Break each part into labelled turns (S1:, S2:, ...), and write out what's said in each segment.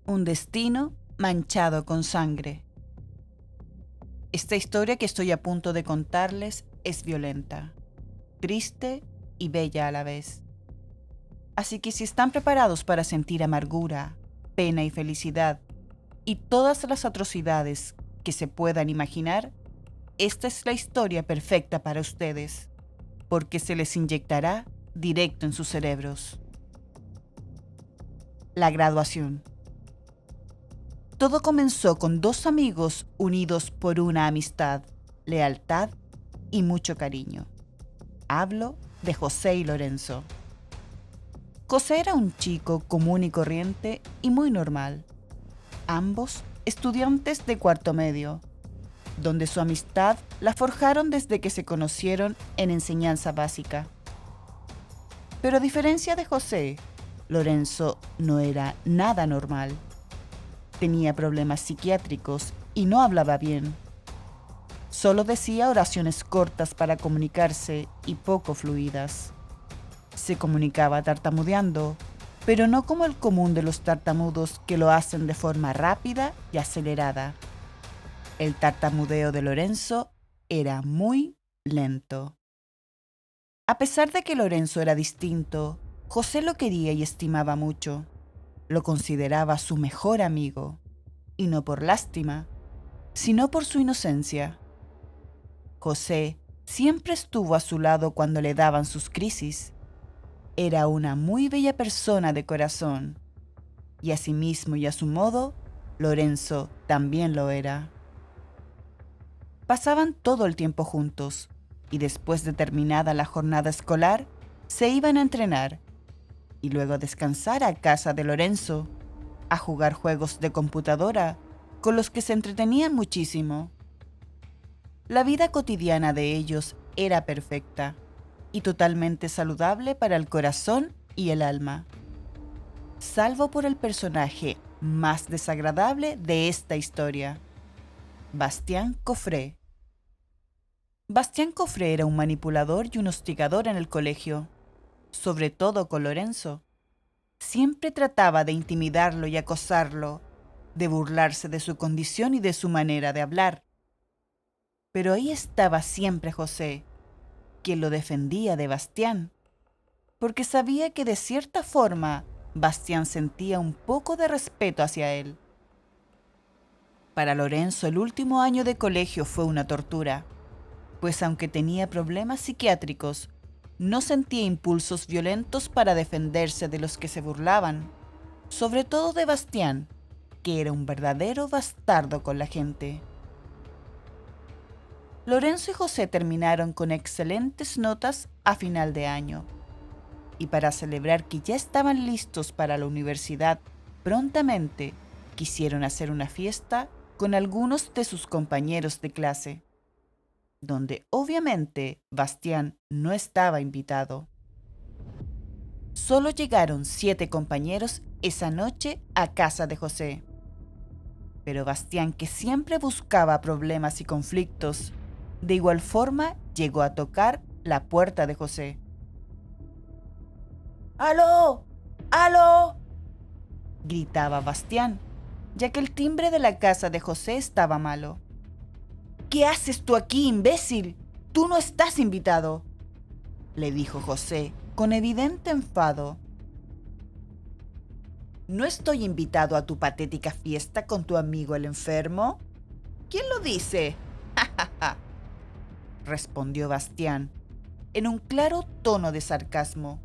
S1: Un destino manchado con sangre. Esta historia que estoy a punto de contarles es violenta, triste y bella a la vez. Así que si están preparados para sentir amargura, pena y felicidad, y todas las atrocidades que se puedan imaginar, esta es la historia perfecta para ustedes, porque se les inyectará directo en sus cerebros. La graduación. Todo comenzó con dos amigos unidos por una amistad, lealtad y mucho cariño. Hablo de José y Lorenzo. José era un chico común y corriente y muy normal. Ambos estudiantes de cuarto medio, donde su amistad la forjaron desde que se conocieron en enseñanza básica. Pero a diferencia de José, Lorenzo no era nada normal. Tenía problemas psiquiátricos y no hablaba bien. Solo decía oraciones cortas para comunicarse y poco fluidas. Se comunicaba tartamudeando, pero no como el común de los tartamudos que lo hacen de forma rápida y acelerada. El tartamudeo de Lorenzo era muy lento. A pesar de que Lorenzo era distinto, José lo quería y estimaba mucho. Lo consideraba su mejor amigo, y no por lástima, sino por su inocencia. José siempre estuvo a su lado cuando le daban sus crisis. Era una muy bella persona de corazón, y asimismo y a su modo, Lorenzo también lo era. Pasaban todo el tiempo juntos, y después de terminada la jornada escolar, se iban a entrenar, y luego a descansar a casa de Lorenzo, a jugar juegos de computadora con los que se entretenían muchísimo. La vida cotidiana de ellos era perfecta y totalmente saludable para el corazón y el alma, salvo por el personaje más desagradable de esta historia, Bastián Cofré. Bastián Cofré era un manipulador y un hostigador en el colegio, sobre todo con Lorenzo. Siempre trataba de intimidarlo y acosarlo, de burlarse de su condición y de su manera de hablar. Pero ahí estaba siempre José, quien lo defendía de Bastián, porque sabía que de cierta forma Bastián sentía un poco de respeto hacia él. Para Lorenzo el último año de colegio fue una tortura, pues aunque tenía problemas psiquiátricos, no sentía impulsos violentos para defenderse de los que se burlaban, sobre todo de Bastián, que era un verdadero bastardo con la gente. Lorenzo y José terminaron con excelentes notas a final de año, y para celebrar que ya estaban listos para la universidad, prontamente quisieron hacer una fiesta con algunos de sus compañeros de clase, donde obviamente Bastián no estaba invitado. Solo llegaron 7 compañeros esa noche a casa de José. Pero Bastián, que siempre buscaba problemas y conflictos, de igual forma llegó a tocar la puerta de José. ¡Aló! ¡Aló!, gritaba Bastián, ya que el timbre de la casa de José estaba malo. ¿Qué haces tú aquí, imbécil? Tú no estás invitado, le dijo José, con evidente enfado. ¿No estoy invitado a tu patética fiesta con tu amigo el enfermo? ¿Quién lo dice? Respondió Bastián, en un claro tono de sarcasmo.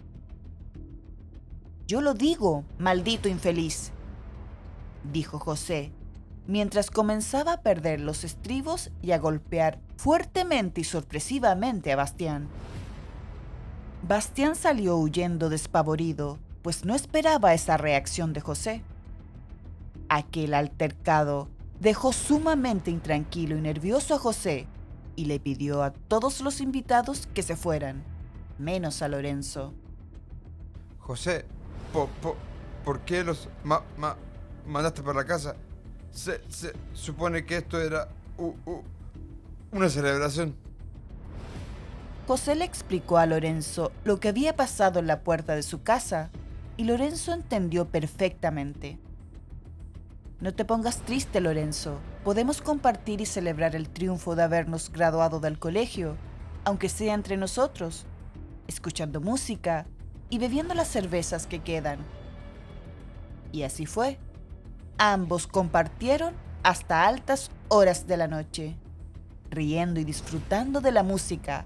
S1: Yo lo digo, maldito infeliz, dijo José, mientras comenzaba a perder los estribos y a golpear fuertemente y sorpresivamente a Bastián. Bastián salió huyendo despavorido, pues no esperaba esa reacción de José. Aquel altercado dejó sumamente intranquilo y nervioso a José y le pidió a todos los invitados que se fueran, menos a Lorenzo.
S2: José, ¿por qué los mandaste para la casa? Se supone que esto era una celebración.
S1: José le explicó a Lorenzo lo que había pasado en la puerta de su casa y Lorenzo entendió perfectamente. No te pongas triste, Lorenzo. Podemos compartir y celebrar el triunfo de habernos graduado del colegio, aunque sea entre nosotros, escuchando música y bebiendo las cervezas que quedan. Y así fue. Ambos compartieron hasta altas horas de la noche, riendo y disfrutando de la música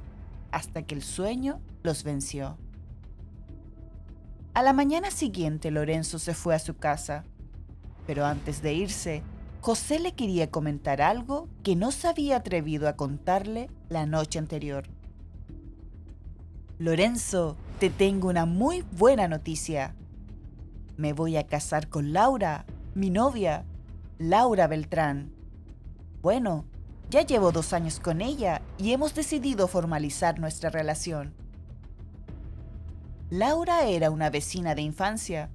S1: hasta que el sueño los venció. A la mañana siguiente, Lorenzo se fue a su casa, pero antes de irse, José le quería comentar algo que no se había atrevido a contarle la noche anterior. Lorenzo, te tengo una muy buena noticia. Me voy a casar con Laura, mi novia, Laura Beltrán. Bueno, ya llevo 2 años con ella y hemos decidido formalizar nuestra relación. Laura era una vecina de infancia,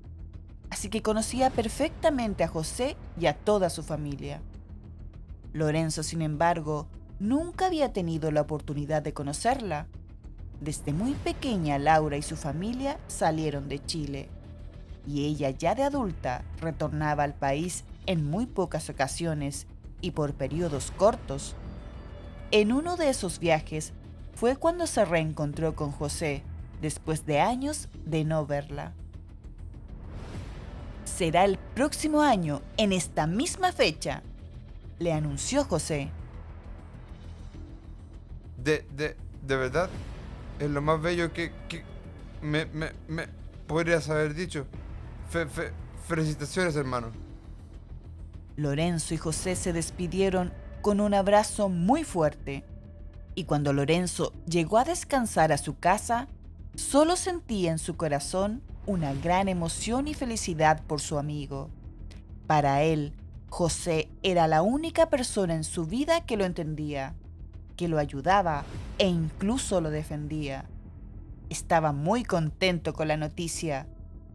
S1: así que conocía perfectamente a José y a toda su familia. Lorenzo, sin embargo, nunca había tenido la oportunidad de conocerla. Desde muy pequeña, Laura y su familia salieron de Chile, y ella, ya de adulta, retornaba al país en muy pocas ocasiones y por periodos cortos. En uno de esos viajes fue cuando se reencontró con José, después de años de no verla. Será el próximo año, en esta misma fecha, le anunció José.
S2: De verdad, es lo más bello que me podrías haber dicho. Felicitaciones, hermano.
S1: Lorenzo y José se despidieron con un abrazo muy fuerte, y cuando Lorenzo llegó a descansar a su casa, solo sentía en su corazón una gran emoción y felicidad por su amigo. Para él, José era la única persona en su vida que lo entendía, que lo ayudaba e incluso lo defendía. Estaba muy contento con la noticia,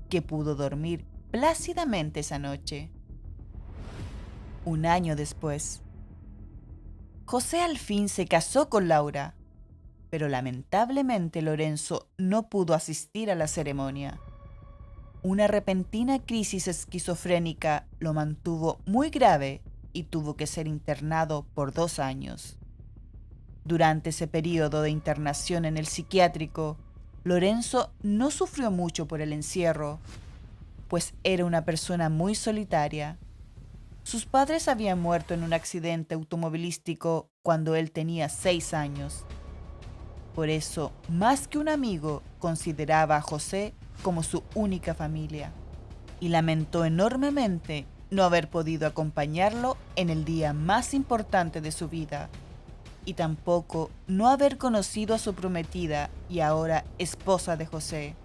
S1: que pudo dormir plácidamente esa noche. Un año después, José al fin se casó con Laura, pero lamentablemente Lorenzo no pudo asistir a la ceremonia. Una repentina crisis esquizofrénica lo mantuvo muy grave y tuvo que ser internado por 2 años. Durante ese periodo de internación en el psiquiátrico, Lorenzo no sufrió mucho por el encierro, pues era una persona muy solitaria. Sus padres habían muerto en un accidente automovilístico cuando él tenía 6 años. Por eso, más que un amigo, consideraba a José como su única familia, y lamentó enormemente no haber podido acompañarlo en el día más importante de su vida, y tampoco no haber conocido a su prometida y ahora esposa de José.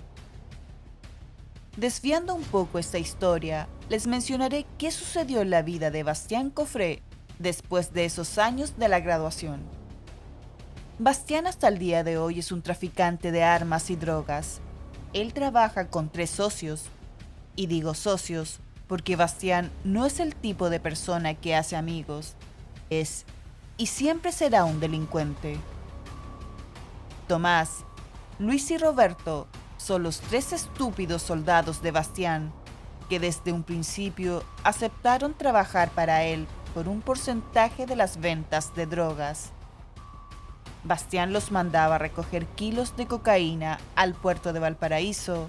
S1: Desviando un poco esta historia, les mencionaré qué sucedió en la vida de Bastián Cofré después de esos años de la graduación. Bastián hasta el día de hoy es un traficante de armas y drogas. Él trabaja con 3 socios, y digo socios porque Bastián no es el tipo de persona que hace amigos, es y siempre será un delincuente. Tomás, Luis y Roberto son los 3 estúpidos soldados de Bastián, que desde un principio aceptaron trabajar para él por un porcentaje de las ventas de drogas. Bastián los mandaba a recoger kilos de cocaína al puerto de Valparaíso,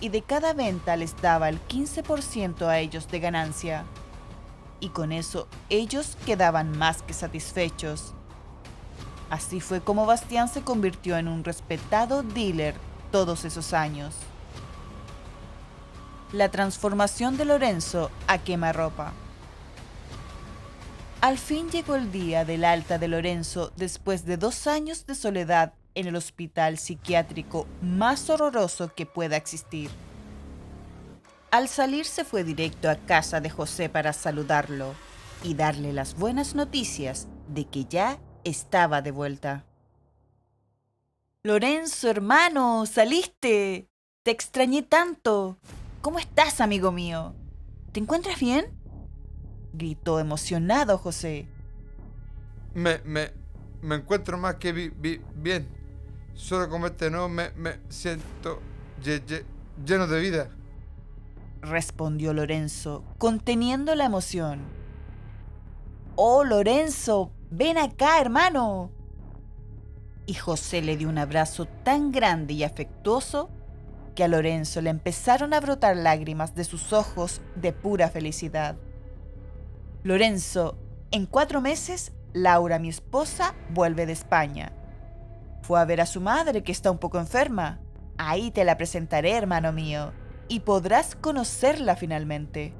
S1: y de cada venta les daba el 15% a ellos de ganancia, y con eso ellos quedaban más que satisfechos. Así fue como Bastián se convirtió en un respetado dealer todos esos años. La transformación de Lorenzo a quemarropa. Al fin llegó el día del alta de Lorenzo después de 2 años de soledad en el hospital psiquiátrico más horroroso que pueda existir. Al salir se fue directo a casa de José para saludarlo y darle las buenas noticias de que ya estaba de vuelta. Lorenzo, hermano, saliste. Te extrañé tanto. ¿Cómo estás, amigo mío? ¿Te encuentras bien?, gritó emocionado José.
S2: Me encuentro más que bien. Solo con este no me siento lleno de vida.
S1: respondió Lorenzo, conteniendo la emoción. ¡Oh, Lorenzo! ¡Ven acá, hermano! Y José le dio un abrazo tan grande y afectuoso que a Lorenzo le empezaron a brotar lágrimas de sus ojos de pura felicidad. Lorenzo, en 4 meses, Laura, mi esposa, vuelve de España. Fue a ver a su madre, que está un poco enferma. Ahí te la presentaré, hermano mío, y podrás conocerla finalmente.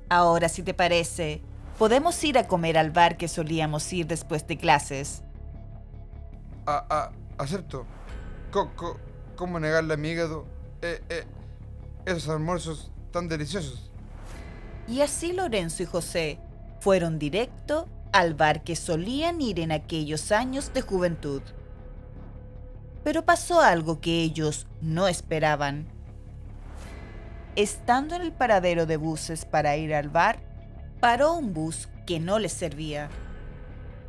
S1: Ahora, si te parece, podemos ir a comer al bar que solíamos ir después de clases.
S2: Acepto. ¿Cómo negarle a mi hígado esos almuerzos tan deliciosos?
S1: Y así Lorenzo y José fueron directo al bar que solían ir en aquellos años de juventud. Pero pasó algo que ellos no esperaban. Estando en el paradero de buses para ir al bar, paró un bus que no les servía.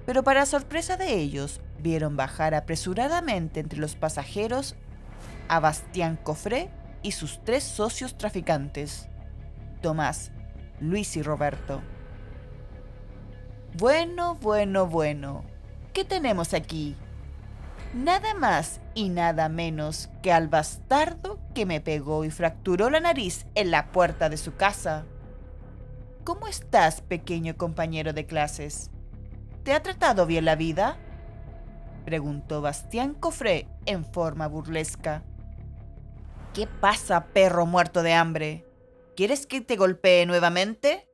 S1: Pero para sorpresa de ellos, vieron bajar apresuradamente entre los pasajeros a Bastián Cofré y sus 3 socios traficantes, Tomás, Luis y Roberto. Bueno, ¿qué tenemos aquí? Nada más y nada menos que al bastardo que me pegó y fracturó la nariz en la puerta de su casa. ¿Cómo estás, pequeño compañero de clases? ¿Te ha tratado bien la vida?, preguntó Bastián Cofré en forma burlesca. ¿Qué pasa, perro muerto de hambre? ¿Quieres que te golpee nuevamente?,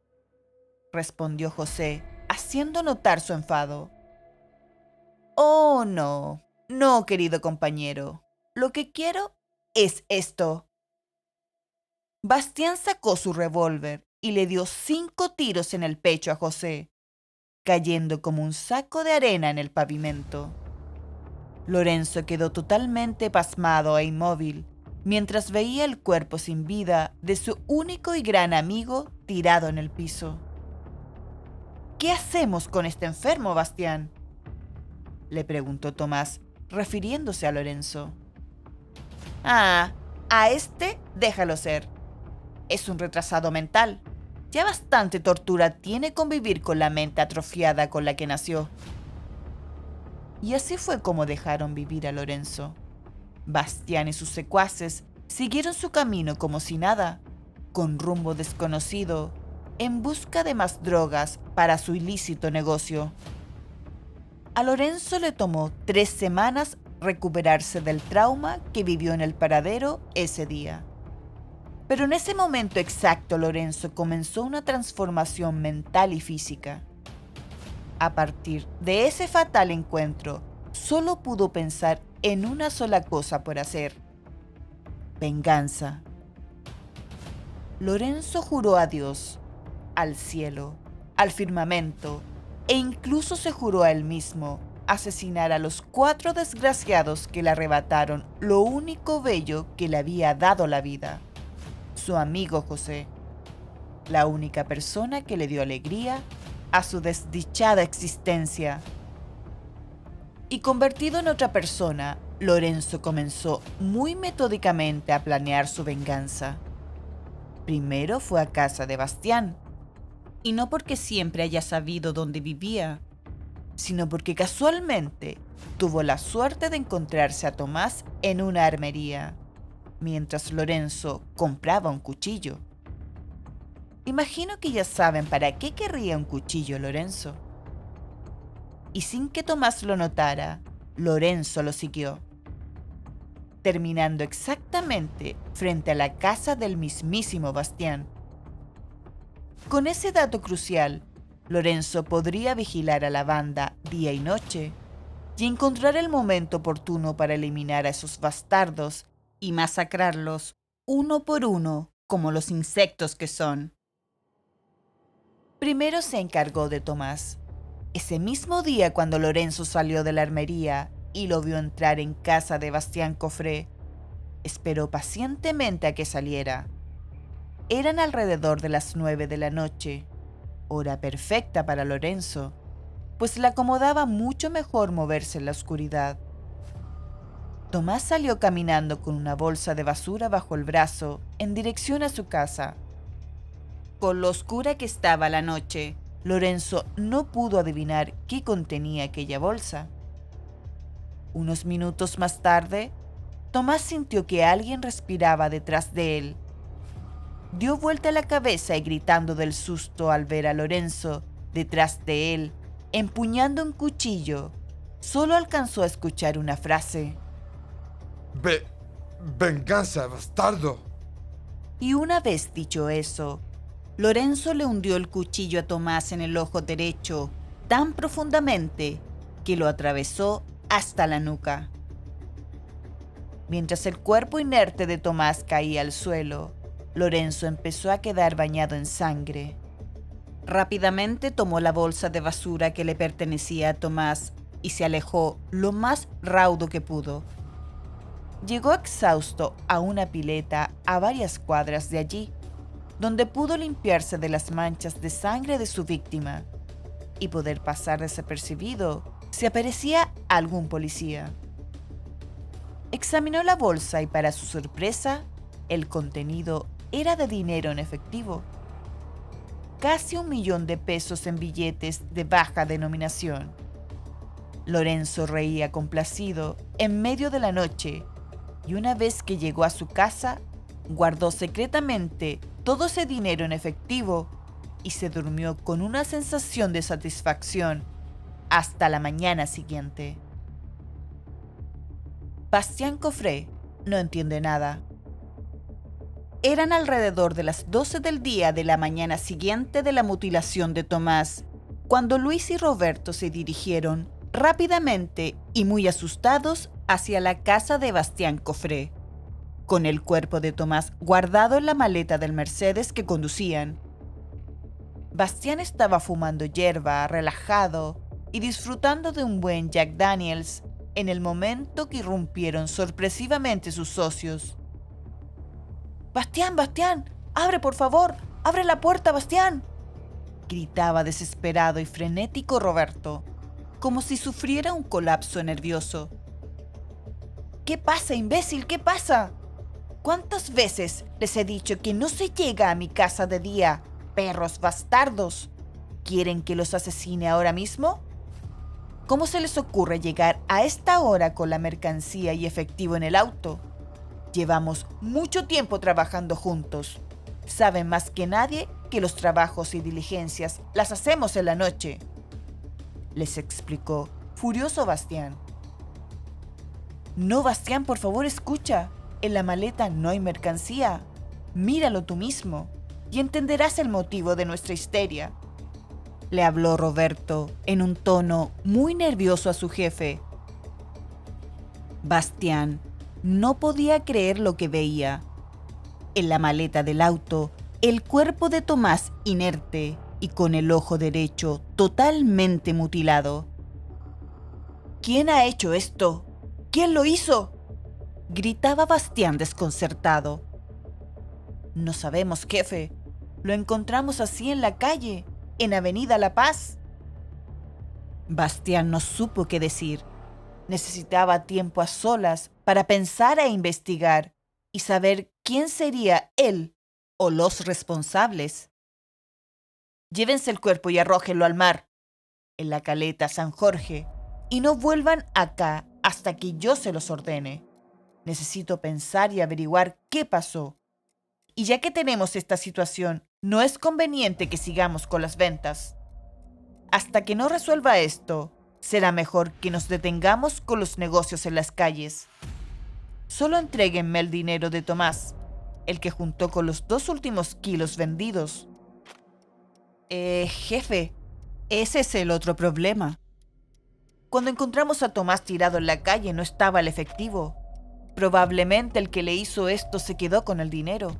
S1: respondió José, haciendo notar su enfado. Oh, no, querido compañero. Lo que quiero es esto. Bastián sacó su revólver y le dio 5 tiros en el pecho a José, cayendo como un saco de arena en el pavimento. Lorenzo quedó totalmente pasmado e inmóvil mientras veía el cuerpo sin vida de su único y gran amigo tirado en el piso. ¿Qué hacemos con este enfermo, Bastián?, le preguntó Tomás, refiriéndose a Lorenzo. A este déjalo ser. Es un retrasado mental. Ya bastante tortura tiene convivir con la mente atrofiada con la que nació. Y así fue como dejaron vivir a Lorenzo. Bastián y sus secuaces siguieron su camino como si nada, con rumbo desconocido, en busca de más drogas para su ilícito negocio. A Lorenzo le tomó 3 semanas recuperarse del trauma que vivió en el paradero ese día. Pero en ese momento exacto Lorenzo comenzó una transformación mental y física. A partir de ese fatal encuentro, solo pudo pensar en una sola cosa por hacer: venganza. Lorenzo juró a Dios, al cielo, al firmamento, e incluso se juró a él mismo asesinar a los 4 desgraciados que le arrebataron lo único bello que le había dado la vida: su amigo José, la única persona que le dio alegría a su desdichada existencia. Y convertido en otra persona, Lorenzo comenzó muy metódicamente a planear su venganza. Primero fue a casa de Bastián, y no porque siempre haya sabido dónde vivía, sino porque casualmente tuvo la suerte de encontrarse a Tomás en una armería, mientras Lorenzo compraba un cuchillo. Imagino que ya saben para qué querría un cuchillo Lorenzo. Y sin que Tomás lo notara, Lorenzo lo siguió, terminando exactamente frente a la casa del mismísimo Bastián. Con ese dato crucial, Lorenzo podría vigilar a la banda día y noche y encontrar el momento oportuno para eliminar a esos bastardos y masacrarlos uno por uno como los insectos que son. Primero se encargó de Tomás. Ese mismo día, cuando Lorenzo salió de la armería y lo vio entrar en casa de Bastián Cofré, esperó pacientemente a que saliera. Eran alrededor de las 9 de la noche, hora perfecta para Lorenzo, pues le acomodaba mucho mejor moverse en la oscuridad. Tomás salió caminando con una bolsa de basura bajo el brazo en dirección a su casa. Con lo oscura que estaba la noche, Lorenzo no pudo adivinar qué contenía aquella bolsa. Unos minutos más tarde, Tomás sintió que alguien respiraba detrás de él. Dio vuelta la cabeza y gritando del susto al ver a Lorenzo detrás de él, empuñando un cuchillo, solo alcanzó a escuchar una frase.
S2: Venganza, bastardo.
S1: Y una vez dicho eso, Lorenzo le hundió el cuchillo a Tomás en el ojo derecho tan profundamente que lo atravesó hasta la nuca. Mientras el cuerpo inerte de Tomás caía al suelo, Lorenzo empezó a quedar bañado en sangre. Rápidamente tomó la bolsa de basura que le pertenecía a Tomás y se alejó lo más raudo que pudo. Llegó exhausto a una pileta a varias cuadras de allí, donde pudo limpiarse de las manchas de sangre de su víctima y poder pasar desapercibido si aparecía algún policía. Examinó la bolsa y para su sorpresa, el contenido era de dinero en efectivo. Casi 1.000.000 de pesos en billetes de baja denominación. Lorenzo reía complacido en medio de la noche y una vez que llegó a su casa, guardó secretamente todo ese dinero en efectivo y se durmió con una sensación de satisfacción hasta la mañana siguiente. Bastián Cofré no entiende nada. Eran alrededor de las 12 del día de la mañana siguiente de la mutilación de Tomás, cuando Luis y Roberto se dirigieron rápidamente y muy asustados hacia la casa de Bastián Cofré, con el cuerpo de Tomás guardado en la maleta del Mercedes que conducían. Bastián estaba fumando hierba, relajado y disfrutando de un buen Jack Daniels en el momento que irrumpieron sorpresivamente sus socios. ¡Bastián! ¡Abre, por favor! ¡Abre la puerta, Bastián!, gritaba desesperado y frenético Roberto, como si sufriera un colapso nervioso. ¿Qué pasa, imbécil? ¿Qué pasa? ¿Cuántas veces les he dicho que no se llega a mi casa de día, perros bastardos? ¿Quieren que los asesine ahora mismo? ¿Cómo se les ocurre llegar a esta hora con la mercancía y efectivo en el auto? Llevamos mucho tiempo trabajando juntos. Saben más que nadie que los trabajos y diligencias las hacemos en la noche, les explicó, furioso Bastián. No, Bastián, por favor, escucha. En la maleta no hay mercancía. Míralo tú mismo y entenderás el motivo de nuestra histeria, le habló Roberto en un tono muy nervioso a su jefe. Bastián no podía creer lo que veía. En la maleta del auto, el cuerpo de Tomás inerte y con el ojo derecho totalmente mutilado. ¿Quién ha hecho esto? ¿Quién lo hizo?, gritaba Bastián desconcertado. No sabemos, jefe. Lo encontramos así en la calle, en Avenida La Paz. Bastián no supo qué decir. Necesitaba tiempo a solas para pensar e investigar y saber quién sería él o los responsables. Llévense el cuerpo y arrójenlo al mar, en la caleta San Jorge, y no vuelvan acá hasta que yo se los ordene. Necesito pensar y averiguar qué pasó. Y ya que tenemos esta situación, no es conveniente que sigamos con las ventas. Hasta que no resuelva esto, será mejor que nos detengamos con los negocios en las calles. Solo entréguenme el dinero de Tomás, el que juntó con los 2 últimos kilos vendidos. Jefe, ese es el otro problema. Cuando encontramos a Tomás tirado en la calle no estaba el efectivo. Probablemente el que le hizo esto se quedó con el dinero.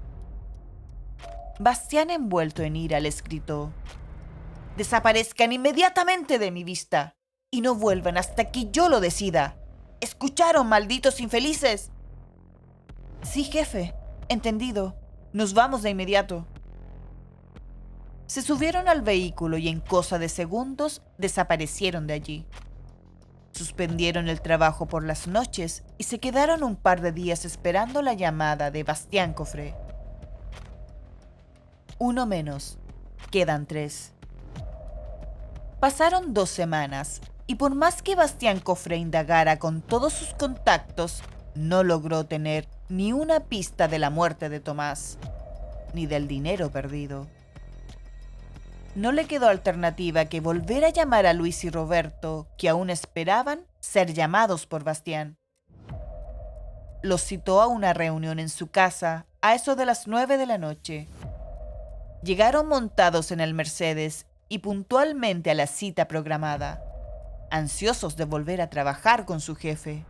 S1: Bastián, envuelto en ira, les gritó: «Desaparezcan inmediatamente de mi vista y no vuelvan hasta que yo lo decida. ¿Escucharon, malditos infelices?» «Sí, jefe, entendido. Nos vamos de inmediato». Se subieron al vehículo y en cosa de segundos desaparecieron de allí. Suspendieron el trabajo por las noches y se quedaron un par de días esperando la llamada de Bastián Cofré. Uno menos. Quedan 3. Pasaron 2 semanas y por más que Bastián Cofré indagara con todos sus contactos, no logró tener ni una pista de la muerte de Tomás, ni del dinero perdido. No le quedó alternativa que volver a llamar a Luis y Roberto, que aún esperaban ser llamados por Bastián. Los citó a una reunión en su casa a eso de las 9 de la noche. Llegaron montados en el Mercedes y puntualmente a la cita programada, ansiosos de volver a trabajar con su jefe.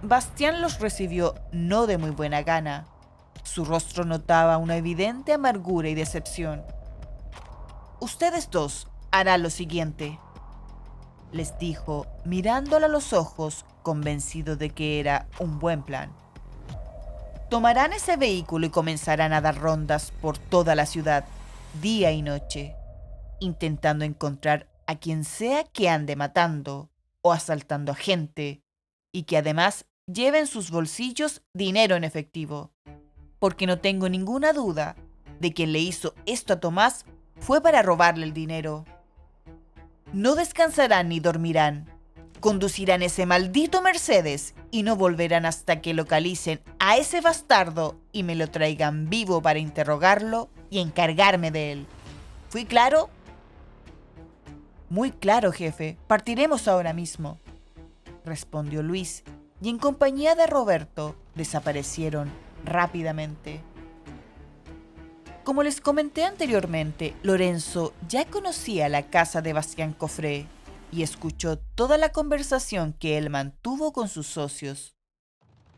S1: Bastián los recibió no de muy buena gana. Su rostro notaba una evidente amargura y decepción. «Ustedes dos harán lo siguiente», les dijo, mirándolo a los ojos, convencido de que era un buen plan. «Tomarán ese vehículo y comenzarán a dar rondas por toda la ciudad, día y noche, intentando encontrar a quien sea que ande matando o asaltando a gente y que además lleve en sus bolsillos dinero en efectivo, porque no tengo ninguna duda de quien le hizo esto a Tomás fue para robarle el dinero. No descansarán ni dormirán. Conducirán ese maldito Mercedes y no volverán hasta que localicen a ese bastardo y me lo traigan vivo para interrogarlo y encargarme de él. ¿Fui claro?» «Muy claro, jefe. Partiremos ahora mismo», respondió Luis, y en compañía de Roberto desaparecieron rápidamente. Como les comenté anteriormente, Lorenzo ya conocía la casa de Bastián Cofré y escuchó toda la conversación que él mantuvo con sus socios.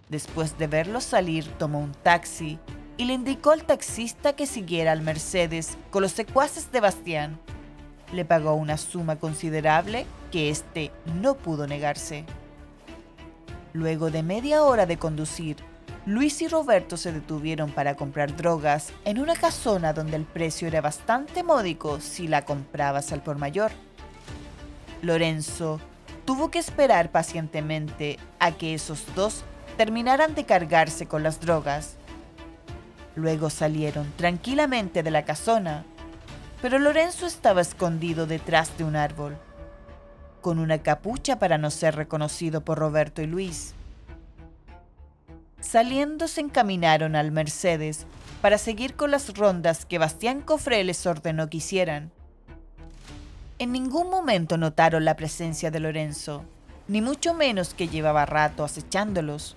S1: Después de verlos salir, tomó un taxi y le indicó al taxista que siguiera al Mercedes con los secuaces de Bastián. Le pagó una suma considerable que éste no pudo negarse. Luego de media hora de conducir, Luis y Roberto se detuvieron para comprar drogas en una casona donde el precio era bastante módico si la comprabas al por mayor. Lorenzo tuvo que esperar pacientemente a que esos dos terminaran de cargarse con las drogas. Luego salieron tranquilamente de la casona, pero Lorenzo estaba escondido detrás de un árbol, con una capucha para no ser reconocido por Roberto y Luis. Saliendo se encaminaron al Mercedes para seguir con las rondas que Bastián Cofré les ordenó que hicieran. En ningún momento notaron la presencia de Lorenzo, ni mucho menos que llevaba rato acechándolos,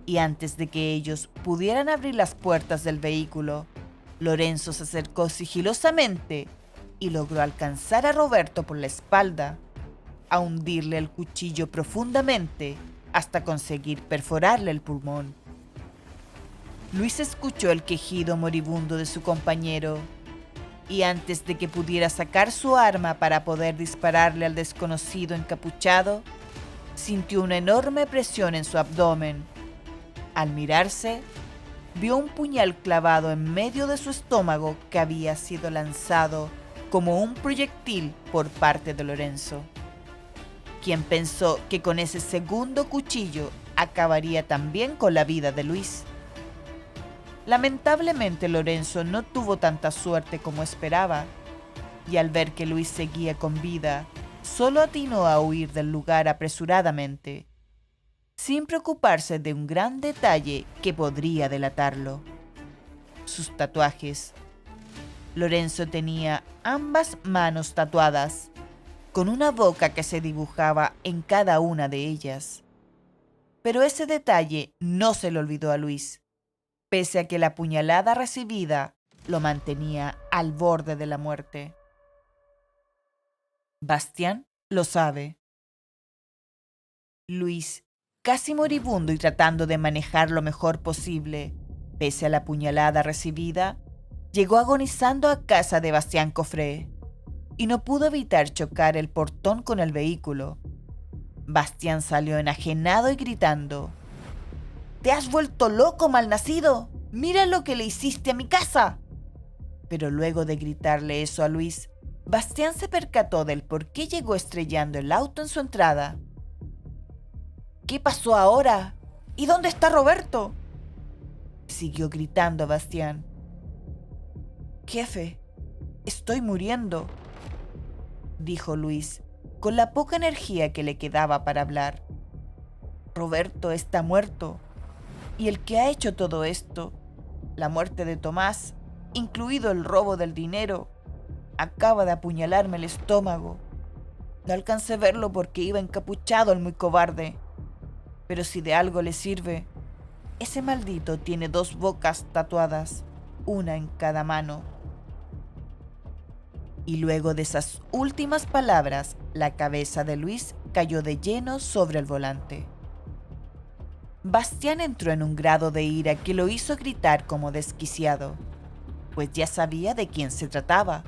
S1: y antes de que ellos pudieran abrir las puertas del vehículo, Lorenzo se acercó sigilosamente y logró alcanzar a Roberto por la espalda, a hundirle el cuchillo profundamente hasta conseguir perforarle el pulmón. Luis escuchó el quejido moribundo de su compañero y antes de que pudiera sacar su arma para poder dispararle al desconocido encapuchado, sintió una enorme presión en su abdomen. Al mirarse, vio un puñal clavado en medio de su estómago que había sido lanzado como un proyectil por parte de Lorenzo, quien pensó que con ese segundo cuchillo acabaría también con la vida de Luis. Lamentablemente Lorenzo no tuvo tanta suerte como esperaba, y al ver que Luis seguía con vida, solo atinó a huir del lugar apresuradamente, sin preocuparse de un gran detalle que podría delatarlo: sus tatuajes. Lorenzo tenía ambas manos tatuadas, con una boca que se dibujaba en cada una de ellas. Pero ese detalle no se le olvidó a Luis, pese a que la puñalada recibida lo mantenía al borde de la muerte. Bastián lo sabe. Luis, casi moribundo y tratando de manejar lo mejor posible, pese a la puñalada recibida, llegó agonizando a casa de Bastián Cofré y no pudo evitar chocar el portón con el vehículo. Bastián salió enajenado y gritando: «¡Te has vuelto loco, malnacido! ¡Mira lo que le hiciste a mi casa!». Pero luego de gritarle eso a Luis, Bastián se percató del por qué llegó estrellando el auto en su entrada ¿Qué pasó ahora? ¿Y dónde está Roberto?, siguió gritando Bastián. Jefe, estoy muriendo, dijo Luis, con la poca energía que le quedaba para hablar. Roberto está muerto, y el que ha hecho todo esto, la muerte de Tomás, incluido el robo del dinero, acaba de apuñalarme el estómago. No alcancé a verlo porque iba encapuchado el muy cobarde. Pero si de algo le sirve, ese maldito tiene 2 bocas tatuadas, una en cada mano. Y luego de esas últimas palabras, la cabeza de Luis cayó de lleno sobre el volante. Bastián entró en un grado de ira que lo hizo gritar como desquiciado, pues ya sabía de quién se trataba.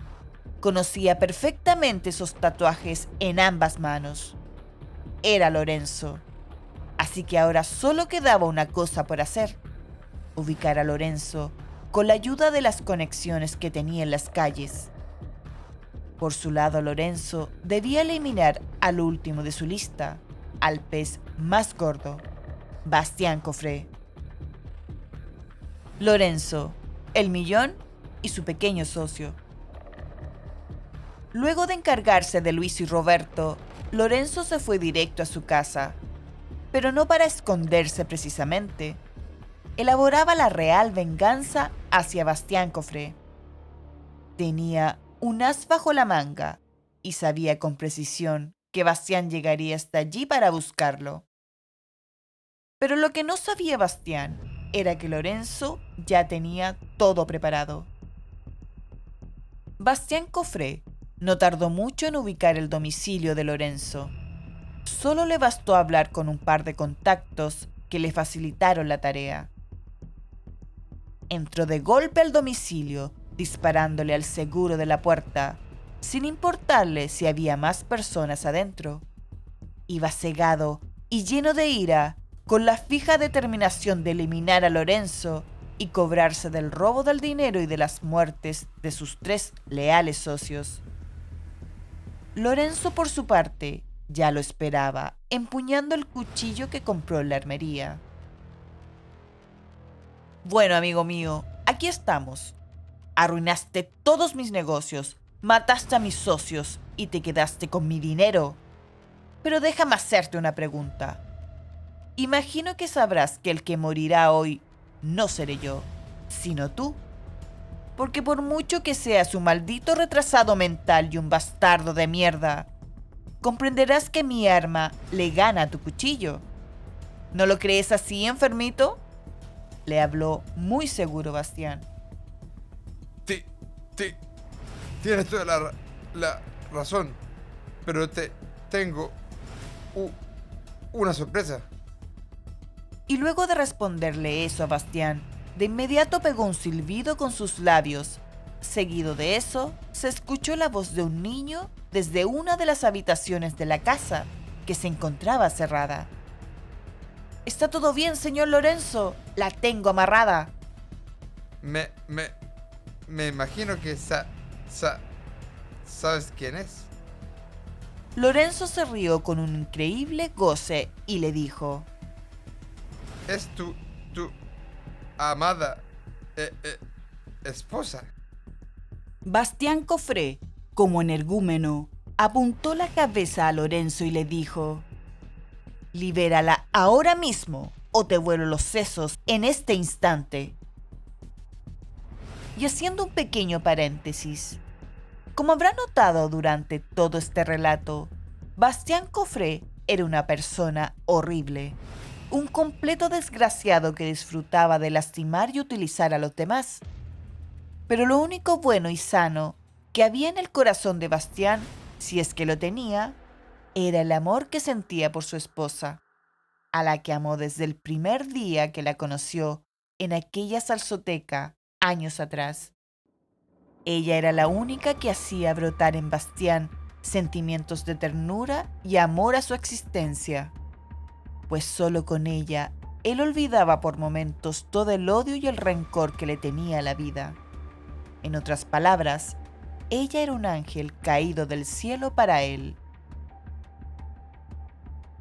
S1: Conocía perfectamente esos tatuajes en ambas manos. Era Lorenzo. Así que ahora solo quedaba una cosa por hacer: ubicar a Lorenzo con la ayuda de las conexiones que tenía en las calles. Por su lado, Lorenzo debía eliminar al último de su lista, al pez más gordo, Bastián Cofré. Lorenzo, el millón y su pequeño socio. Luego de encargarse de Luis y Roberto, Lorenzo se fue directo a su casa, pero no para esconderse precisamente. Elaboraba la real venganza hacia Bastián Cofré. Tenía un as bajo la manga y sabía con precisión que Bastián llegaría hasta allí para buscarlo. Pero lo que no sabía Bastián era que Lorenzo ya tenía todo preparado. Bastián Cofré no tardó mucho en ubicar el domicilio de Lorenzo. Solo le bastó hablar con un par de contactos que le facilitaron la tarea. Entró de golpe al domicilio, disparándole al seguro de la puerta, sin importarle si había más personas adentro. Iba cegado y lleno de ira, con la fija determinación de eliminar a Lorenzo y cobrarse del robo del dinero y de las muertes de sus 3 leales socios. Lorenzo, por su parte, ya lo esperaba, empuñando el cuchillo que compró en la armería. Bueno, amigo mío, aquí estamos. Arruinaste todos mis negocios, mataste a mis socios y te quedaste con mi dinero. Pero déjame hacerte una pregunta. Imagino que sabrás que el que morirá hoy no seré yo, sino tú. Porque por mucho que seas un maldito retrasado mental y un bastardo de mierda, comprenderás que mi arma le gana a tu cuchillo. ¿No lo crees así, enfermito?, le habló muy seguro Bastián.
S2: Tienes toda la razón, pero tengo una sorpresa.
S1: Y luego de responderle eso a Bastián, de inmediato pegó un silbido con sus labios. Seguido de eso, se escuchó la voz de un niño desde una de las habitaciones de la casa, que se encontraba cerrada. «¿Está todo bien, señor Lorenzo? La tengo amarrada».
S2: Me imagino que ¿sabes quién es?
S1: Lorenzo se rió con un increíble goce y le dijo:
S2: Es tu amada esposa.
S1: Bastián Cofré, como energúmeno, apuntó la cabeza a Lorenzo y le dijo: «Libérala ahora mismo o te vuelo los sesos en este instante». Y haciendo un pequeño paréntesis, como habrá notado durante todo este relato, Bastián Cofré era una persona horrible, un completo desgraciado que disfrutaba de lastimar y utilizar a los demás. Pero lo único bueno y sano que había en el corazón de Bastián, si es que lo tenía, era el amor que sentía por su esposa, a la que amó desde el primer día que la conoció en aquella salsoteca años atrás. Ella era la única que hacía brotar en Bastián sentimientos de ternura y amor a su existencia, pues solo con ella él olvidaba por momentos todo el odio y el rencor que le tenía a la vida. En otras palabras, ella era un ángel caído del cielo para él.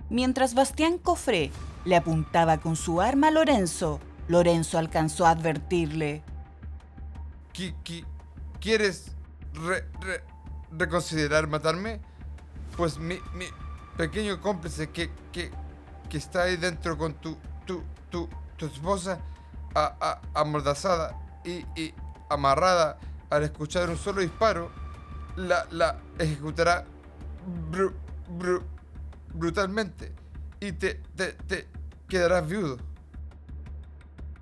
S1: Mientras Bastián Cofré le apuntaba con su arma a Lorenzo, Lorenzo alcanzó a advertirle.
S2: ¿Quieres reconsiderar matarme? Pues mi pequeño cómplice que está ahí dentro con tu esposa amordazada y amarrada, al escuchar un solo disparo, la ejecutará brutalmente y te quedarás viudo.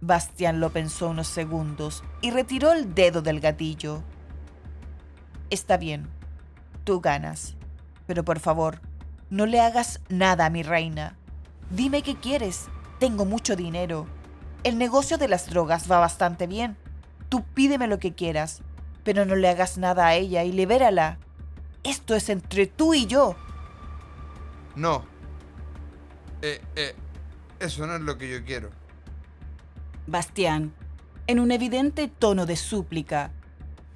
S1: Bastián lo pensó unos segundos y retiró el dedo del gatillo. Está bien, tú ganas, pero por favor, no le hagas nada a mi reina. Dime qué quieres, tengo mucho dinero. El negocio de las drogas va bastante bien. Tú pídeme lo que quieras, pero no le hagas nada a ella y libérala. Esto es entre tú y yo.
S2: No, eso no es lo que yo quiero.
S1: Bastián, en un evidente tono de súplica,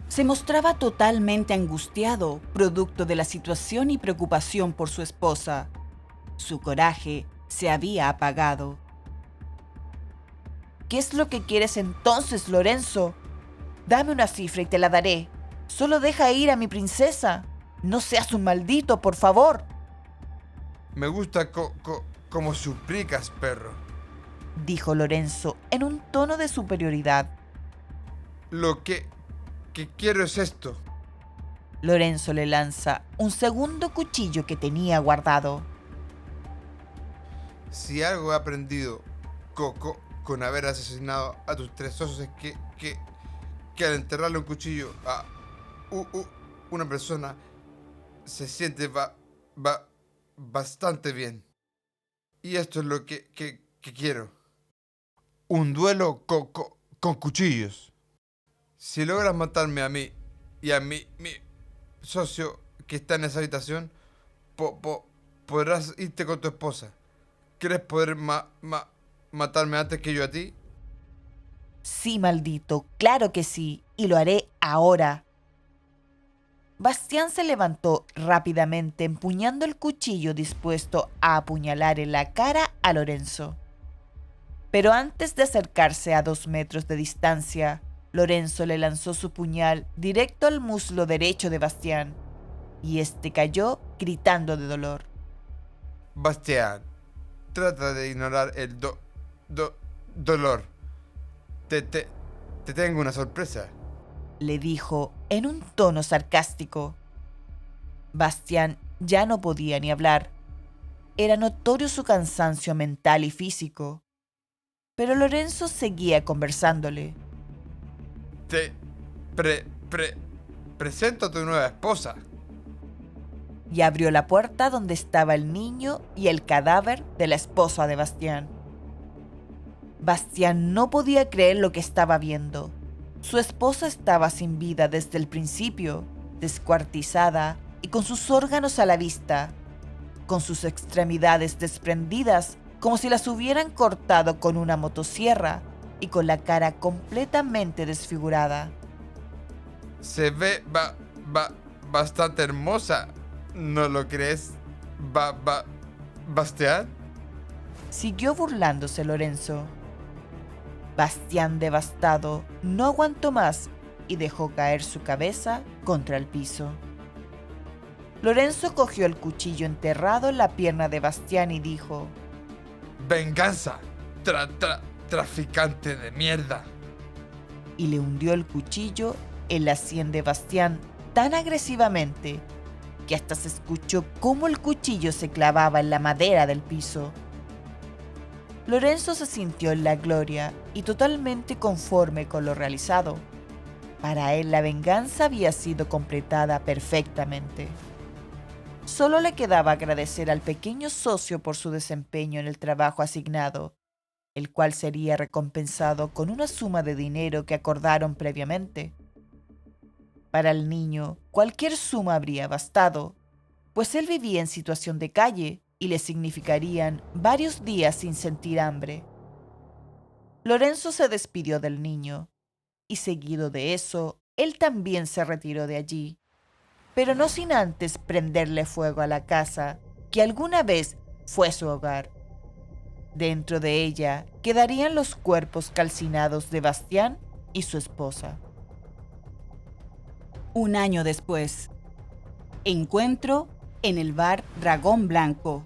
S1: se mostraba totalmente angustiado, producto de la situación y preocupación por su esposa. Su coraje se había apagado. ¿Qué es lo que quieres entonces, Lorenzo? Dame una cifra y te la daré. Solo deja ir a mi princesa. No seas un maldito, por favor.
S2: Me gusta como suplicas, perro.
S1: Dijo Lorenzo en un tono de superioridad.
S2: Lo que quiero es esto.
S1: Lorenzo le lanza un segundo cuchillo que tenía guardado.
S2: Si algo he aprendido, con haber asesinado a tus 3 socios, es que al enterrarle un cuchillo a una persona se siente bastante bien. Y esto es lo que quiero. Un duelo con cuchillos. Si logras matarme a mí y a mi socio que está en esa habitación, podrás irte con tu esposa. ¿Quieres poder matarme antes que yo a ti?
S1: Sí, maldito, claro que sí, y lo haré ahora. Bastián se levantó rápidamente, empuñando el cuchillo dispuesto a apuñalar en la cara a Lorenzo. Pero antes de acercarse a 2 metros de distancia, Lorenzo le lanzó su puñal directo al muslo derecho de Bastián, y este cayó gritando de dolor.
S2: Bastián, trata de ignorar el dolor. Te tengo una sorpresa.
S1: Le dijo en un tono sarcástico. Bastián ya no podía ni hablar. Era notorio su cansancio mental y físico. Pero Lorenzo seguía conversándole.
S2: Te presento a tu nueva esposa.
S1: Y abrió la puerta donde estaba el niño y el cadáver de la esposa de Bastián. Bastián no podía creer lo que estaba viendo. Su esposa estaba sin vida desde el principio, descuartizada y con sus órganos a la vista, con sus extremidades desprendidas como si las hubieran cortado con una motosierra y con la cara completamente desfigurada.
S2: Se ve bastante hermosa, ¿no lo crees, Bastián?
S1: Siguió burlándose Lorenzo. Bastián, devastado, no aguantó más y dejó caer su cabeza contra el piso. Lorenzo cogió el cuchillo enterrado en la pierna de Bastián y dijo:
S2: ¡Venganza! ¡Traficante de mierda!
S1: Y le hundió el cuchillo en la sien de Bastián tan agresivamente que hasta se escuchó cómo el cuchillo se clavaba en la madera del piso. Lorenzo se sintió en la gloria y totalmente conforme con lo realizado. Para él la venganza había sido completada perfectamente. Solo le quedaba agradecer al pequeño socio por su desempeño en el trabajo asignado, el cual sería recompensado con una suma de dinero que acordaron previamente. Para el niño, cualquier suma habría bastado, pues él vivía en situación de calle y le significarían varios días sin sentir hambre. Lorenzo se despidió del niño, y seguido de eso, él también se retiró de allí, pero no sin antes prenderle fuego a la casa que alguna vez fue su hogar. Dentro de ella quedarían los cuerpos calcinados de Bastián y su esposa. Un año después, encuentro en el bar Dragón Blanco.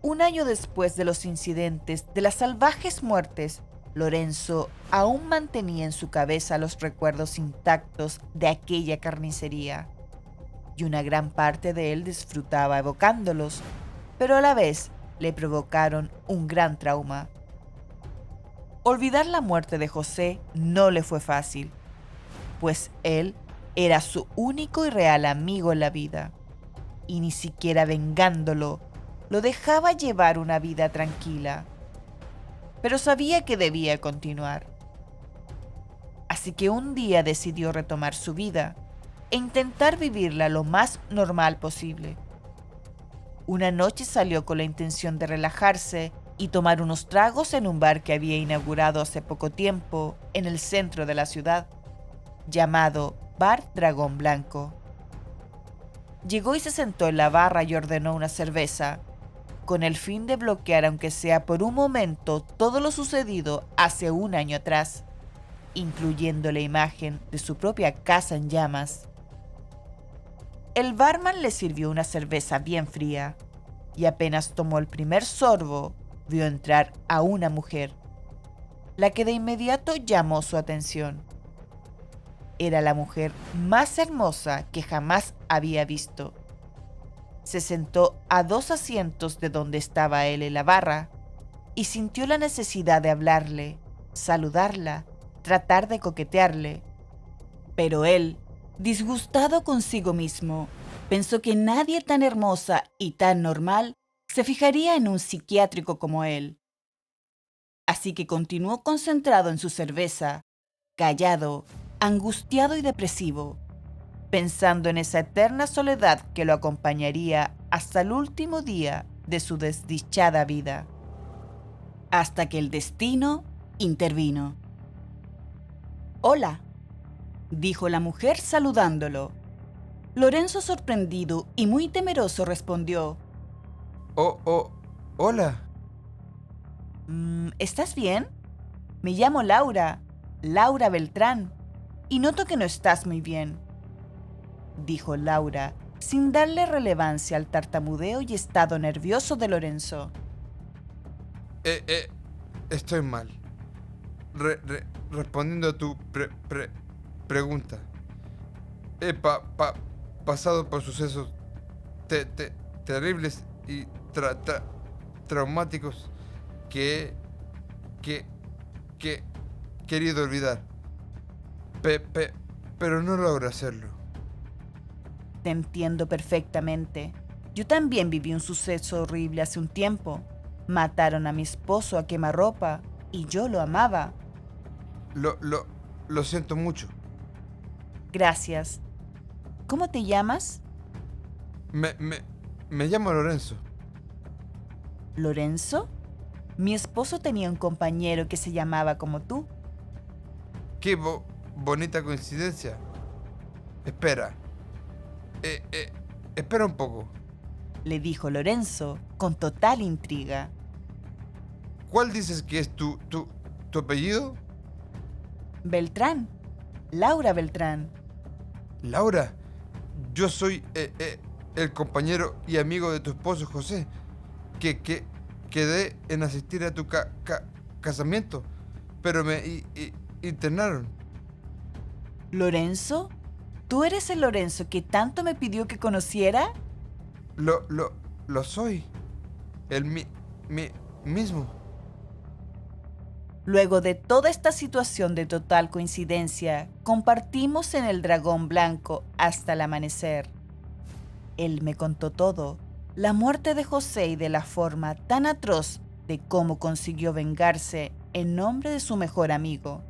S1: Un año después de los incidentes de las salvajes muertes, Lorenzo aún mantenía en su cabeza los recuerdos intactos de aquella carnicería, y una gran parte de él disfrutaba evocándolos, pero a la vez le provocaron un gran trauma. Olvidar la muerte de José no le fue fácil, pues él era su único y real amigo en la vida, y ni siquiera vengándolo lo dejaba llevar una vida tranquila. Pero sabía que debía continuar. Así que un día decidió retomar su vida e intentar vivirla lo más normal posible. Una noche salió con la intención de relajarse y tomar unos tragos en un bar que había inaugurado hace poco tiempo en el centro de la ciudad, llamado Bar Dragón Blanco. Llegó y se sentó en la barra y ordenó una cerveza, con el fin de bloquear, aunque sea por un momento, todo lo sucedido hace un año atrás, incluyendo la imagen de su propia casa en llamas. El barman le sirvió una cerveza bien fría, y apenas tomó el primer sorbo, vio entrar a una mujer, la que de inmediato llamó su atención. Era la mujer más hermosa que jamás había visto. Se sentó a 2 asientos de donde estaba él en la barra y sintió la necesidad de hablarle, saludarla, tratar de coquetearle. Pero él, disgustado consigo mismo, pensó que nadie tan hermosa y tan normal se fijaría en un psiquiátrico como él. Así que continuó concentrado en su cerveza, callado, angustiado y depresivo, pensando en esa eterna soledad que lo acompañaría hasta el último día de su desdichada vida. Hasta que el destino intervino. «Hola», dijo la mujer saludándolo. Lorenzo, sorprendido y muy temeroso, respondió:
S2: Hola.
S1: ¿Estás bien? Me llamo Laura, Laura Beltrán, y noto que no estás muy bien», dijo Laura, sin darle relevancia al tartamudeo y estado nervioso de Lorenzo.
S2: Estoy mal. Respondiendo a tu pregunta, he pasado por sucesos terribles y traumáticos que he querido olvidar, pero no logro hacerlo.
S1: Te entiendo perfectamente. Yo también viví un suceso horrible hace un tiempo. Mataron a mi esposo a quemarropa y yo lo amaba.
S2: Lo siento mucho.
S1: Gracias. ¿Cómo te llamas?
S2: Me llamo Lorenzo.
S1: ¿Lorenzo? Mi esposo tenía un compañero que se llamaba como tú.
S2: Qué bonita coincidencia. Espera. Espera un poco.
S1: Le dijo Lorenzo con total intriga.
S2: ¿Cuál dices que es tu apellido?
S1: Beltrán. Laura Beltrán.
S2: Laura, yo soy el compañero y amigo de tu esposo José, que quedé en asistir a tu casamiento, pero me internaron.
S1: ¿Lorenzo? ¿Tú eres el Lorenzo que tanto me pidió que conociera?
S2: Lo soy. El mismo.
S1: Luego de toda esta situación de total coincidencia, compartimos en el Dragón Blanco hasta el amanecer. Él me contó todo, la muerte de José y de la forma tan atroz de cómo consiguió vengarse en nombre de su mejor amigo.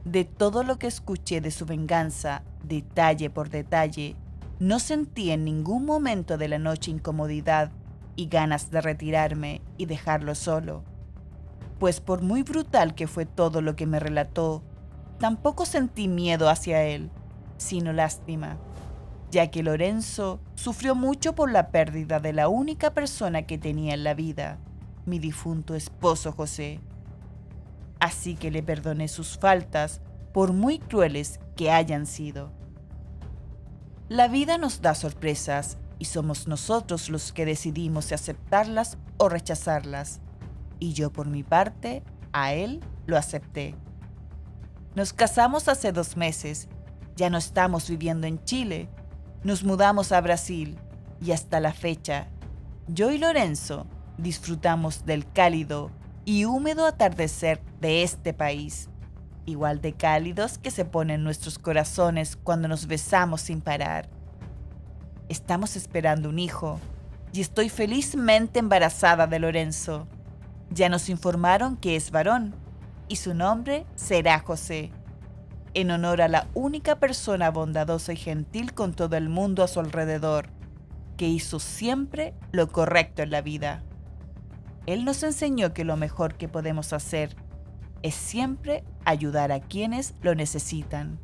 S1: De todo lo que escuché de su venganza, detalle por detalle, no sentí en ningún momento de la noche incomodidad y ganas de retirarme y dejarlo solo. Pues por muy brutal que fue todo lo que me relató, tampoco sentí miedo hacia él, sino lástima. ya que Lorenzo sufrió mucho por la pérdida de la única persona que tenía en la vida, mi difunto esposo José. Así que le perdoné sus faltas, por muy crueles que hayan sido. La vida nos da sorpresas y somos nosotros los que decidimos si aceptarlas o rechazarlas. Y yo por mi parte, a él lo acepté. Nos casamos hace 2 meses, ya no estamos viviendo en Chile, nos mudamos a Brasil y hasta la fecha, yo y Lorenzo disfrutamos del cálido y húmedo atardecer de este país, igual de cálidos que se ponen nuestros corazones cuando nos besamos sin parar. Estamos esperando un hijo y estoy felizmente embarazada de Lorenzo. Ya nos informaron que es varón y su nombre será José, en honor a la única persona bondadosa y gentil con todo el mundo a su alrededor, que hizo siempre lo correcto en la vida. Él nos enseñó que lo mejor que podemos hacer es siempre ayudar a quienes lo necesitan.